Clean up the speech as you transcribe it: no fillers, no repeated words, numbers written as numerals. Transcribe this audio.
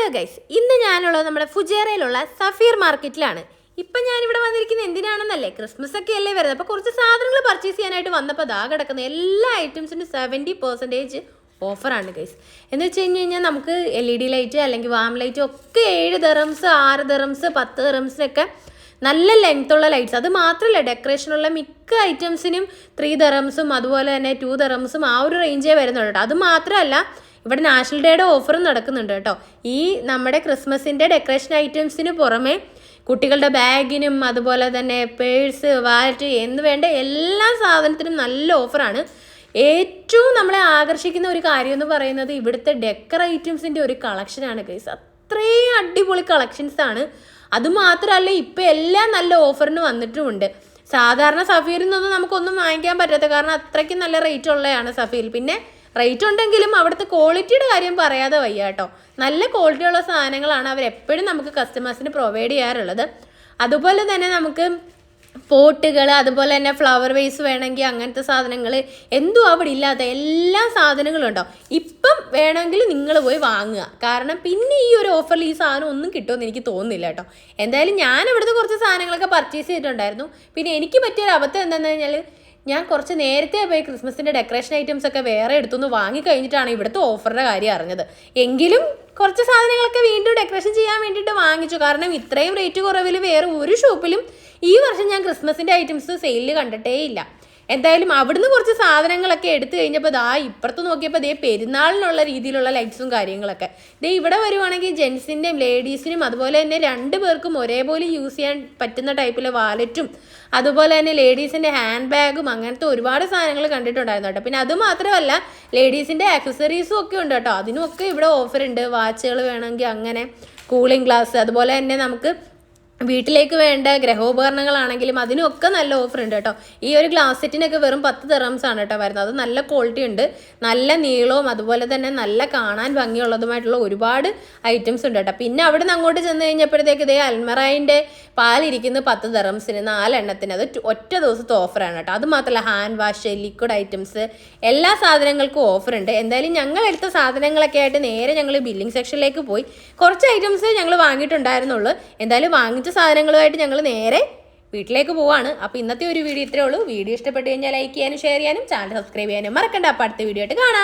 Hello guys, ഇന്ന് ഞാനുള്ളത് നമ്മുടെ ഫുജേറയിലുള്ള സഫീർ മാർക്കറ്റിലാണ്. ഇപ്പം ഞാനിവിടെ വന്നിരിക്കുന്നത് എന്തിനാണെന്നല്ലേ, ക്രിസ്മസ് ഒക്കെ അല്ലേ വരുന്നത്. അപ്പോൾ കുറച്ച് സാധനങ്ങൾ പർച്ചേസ് ചെയ്യാനായിട്ട് വന്നപ്പോൾ ദാ കിടക്കുന്ന എല്ലാ ഐറ്റംസിനും 70% ഓഫറാണ് ഗൈസ്. എന്ന് വെച്ച് കഴിഞ്ഞാൽ നമുക്ക് LED ലൈറ്റ് അല്ലെങ്കിൽ വാം ലൈറ്റ് ഒക്കെ 7 ദിർഹംസ്, 6 ദിർഹംസ്, 10 ദിർഹംസിനൊക്കെ നല്ല ലെങ്ത്തുള്ള ലൈറ്റ്സ്. അത് മാത്രമല്ല, ഡെക്കറേഷനുള്ള മിക്ക ഐറ്റംസിനും 3 ദിർഹംസും അതുപോലെ തന്നെ 2 ദിർഹംസും ആ ഒരു റേഞ്ചേ വരുന്നുണ്ട് കേട്ടോ. അത് മാത്രമല്ല, ഇവിടെ നാഷണൽ ഡേയുടെ ഓഫറും നടക്കുന്നുണ്ട് കേട്ടോ. ഈ നമ്മുടെ ക്രിസ്മസിൻ്റെ ഡെക്കറേഷൻ ഐറ്റംസിന് പുറമെ കുട്ടികളുടെ ബാഗിനും അതുപോലെ തന്നെ പേഴ്സ്, വാലറ്റ് എന്ന് വേണ്ട എല്ലാ സാധനത്തിനും നല്ല ഓഫറാണ്. ഏറ്റവും നമ്മളെ ആകർഷിക്കുന്ന ഒരു കാര്യം എന്ന് പറയുന്നത് ഇവിടുത്തെ ഡെക്കർ ഐറ്റംസിൻ്റെ ഒരു കളക്ഷനാണ് ഗൈസ്. അത്രയും അടിപൊളി കളക്ഷൻസാണ്. അതുമാത്രമല്ല, ഇപ്പം എല്ലാം നല്ല ഓഫറിന് വന്നിട്ടുമുണ്ട്. സാധാരണ സഫീറിൽ നിന്നൊന്നും നമുക്കൊന്നും വാങ്ങിക്കാൻ പറ്റാത്ത, കാരണം അത്രയ്ക്കും നല്ല റേറ്റ് ഉള്ളതാണ് സഫീർ. പിന്നെ റേറ്റ് ഉണ്ടെങ്കിലും അവിടുത്തെ ക്വാളിറ്റിയുടെ കാര്യം പറയാതെ വയ്യ കേട്ടോ. നല്ല ക്വാളിറ്റിയുള്ള സാധനങ്ങളാണ് അവരെപ്പോഴും നമുക്ക് കസ്റ്റമേഴ്സിന് പ്രൊവൈഡ് ചെയ്യാറുള്ളത്. അതുപോലെ തന്നെ നമുക്ക് പോട്ടുകൾ, അതുപോലെ തന്നെ ഫ്ലവർ വേസ് വേണമെങ്കിൽ അങ്ങനത്തെ സാധനങ്ങൾ എന്തും അവിടെ ഇല്ലാത്ത എല്ലാ സാധനങ്ങളും ഉണ്ടോ. ഇപ്പം വേണമെങ്കിൽ നിങ്ങൾ പോയി വാങ്ങുക, കാരണം പിന്നെ ഈ ഒരു ഓഫറിൽ ഈ സാധനം ഒന്നും കിട്ടുമെന്ന് എനിക്ക് തോന്നുന്നില്ല കേട്ടോ. എന്തായാലും ഞാൻ ഇവിടുത്തെ കുറച്ച് സാധനങ്ങളൊക്കെ പർച്ചേസ് ചെയ്തിട്ടുണ്ടായിരുന്നു. പിന്നെ എനിക്ക് പറ്റിയൊരു അബദ്ധം എന്താണെന്ന് കഴിഞ്ഞാൽ, ഞാൻ കുറച്ച് നേരത്തെ പോയി ക്രിസ്മസിൻ്റെ ഡെക്കറേഷൻ ഐറ്റംസ് ഒക്കെ വേറെ എടുത്തുനിന്ന് വാങ്ങിക്കഴിഞ്ഞിട്ടാണ് ഇവിടുത്തെ ഓഫറിൻ്റെ കാര്യം അറിഞ്ഞത്. എങ്കിലും കുറച്ച് സാധനങ്ങളൊക്കെ വീണ്ടും ഡെക്കറേഷൻ ചെയ്യാൻ വേണ്ടിയിട്ട് വാങ്ങിച്ചു, കാരണം ഇത്രയും റേറ്റ് കുറവിൽ വേറെ ഒരു ഷോപ്പിലും ഈ വർഷം ഞാൻ ക്രിസ്മസിൻ്റെ ഐറ്റംസ് സെയിലിൽ കണ്ടിട്ടേ ഇല്ല. എന്തായാലും അവിടുന്ന് കുറച്ച് സാധനങ്ങളൊക്കെ എടുത്തു കഴിഞ്ഞപ്പോൾ ദാ ഇപ്പുറത്ത് നോക്കിയപ്പോൾ ദേ പെരുന്നാളിനുള്ള രീതിയിലുള്ള ലൈറ്റ്സും കാര്യങ്ങളൊക്കെ. ദേ ഇവിടെ വരുവാണെങ്കിൽ ജെൻസിൻ്റെയും ലേഡീസിനും അതുപോലെ തന്നെ 2 പേർക്കും ഒരേപോലെ യൂസ് ചെയ്യാൻ പറ്റുന്ന ടൈപ്പിലെ വാലറ്റും അതുപോലെ തന്നെ ലേഡീസിൻ്റെ ഹാൻഡ് ബാഗും അങ്ങനത്തെ ഒരുപാട് സാധനങ്ങൾ കണ്ടിട്ടുണ്ടായിരുന്നു കേട്ടോ. പിന്നെ അതുമാത്രമല്ല, ലേഡീസിൻ്റെ ആക്സസറീസും ഒക്കെ ഉണ്ട് കേട്ടോ. അതിനുമൊക്കെ ഇവിടെ ഓഫറുണ്ട്. വാച്ചുകൾ വേണമെങ്കിൽ അങ്ങനെ, കൂളിംഗ് ഗ്ലാസ്, അതുപോലെ തന്നെ നമുക്ക് വീട്ടിലേക്ക് വേണ്ട ഗൃഹോപകരണങ്ങളാണെങ്കിലും അതിനൊക്കെ നല്ല ഓഫർ ഉണ്ട് കേട്ടോ. ഈ ഒരു ഗ്ലാസ് സെറ്റിനൊക്കെ വെറും 10 ദിർഹംസ് ആണ് കേട്ടോ വരുന്നത്. അത് നല്ല ക്വാളിറ്റി ഉണ്ട്, നല്ല നീളവും അതുപോലെ തന്നെ നല്ല കാണാൻ ഭംഗിയുള്ളതുമായിട്ടുള്ള ഒരുപാട് ഐറ്റംസ് ഉണ്ട് കേട്ടോ. പിന്നെ അവിടെ നിന്ന് അങ്ങോട്ട് ചെന്ന് കഴിഞ്ഞപ്പോഴത്തേക്ക് ഇതേ അൽമറായിൻ്റെ പാലിരിക്കുന്നത് 10 ദിർഹംസിന് 4 എണ്ണത്തിന്. അത് ഒറ്റ ദിവസത്തെ ഓഫറാണ് കേട്ടോ. അത് മാത്രമല്ല, ഹാൻഡ് വാഷ്, ലിക്വിഡ് ഐറ്റംസ്, എല്ലാ സാധനങ്ങൾക്കും ഓഫർ ഉണ്ട്. എന്തായാലും ഞങ്ങൾ എടുത്ത സാധനങ്ങളൊക്കെ ആയിട്ട് നേരെ ഞങ്ങൾ ബില്ലിംഗ് സെക്ഷനിലേക്ക് പോയി. കുറച്ച് ഐറ്റംസ് ഞങ്ങൾ വാങ്ങിയിട്ടുണ്ടായിരുന്നുള്ളൂ. എന്തായാലും വാങ്ങിച്ച സാധനങ്ങളുമായിട്ട് ഞങ്ങൾ നേരെ വീട്ടിലേക്ക് പോവാണ്. അപ്പോൾ ഇന്നത്തെ ഒരു വീഡിയോ ഇത്രേ ഉള്ളൂ. വീഡിയോ ഇഷ്ടപ്പെട്ട് കഴിഞ്ഞാൽ ലൈക്ക് ചെയ്യാനും ഷെയർ ചെയ്യാനും ചാനൽ സബ്സ്ക്രൈബ് ചെയ്യാനും മറക്കണ്ട. അപ്പോൾ അടുത്ത വീഡിയോ ആയിട്ട് കാണാം.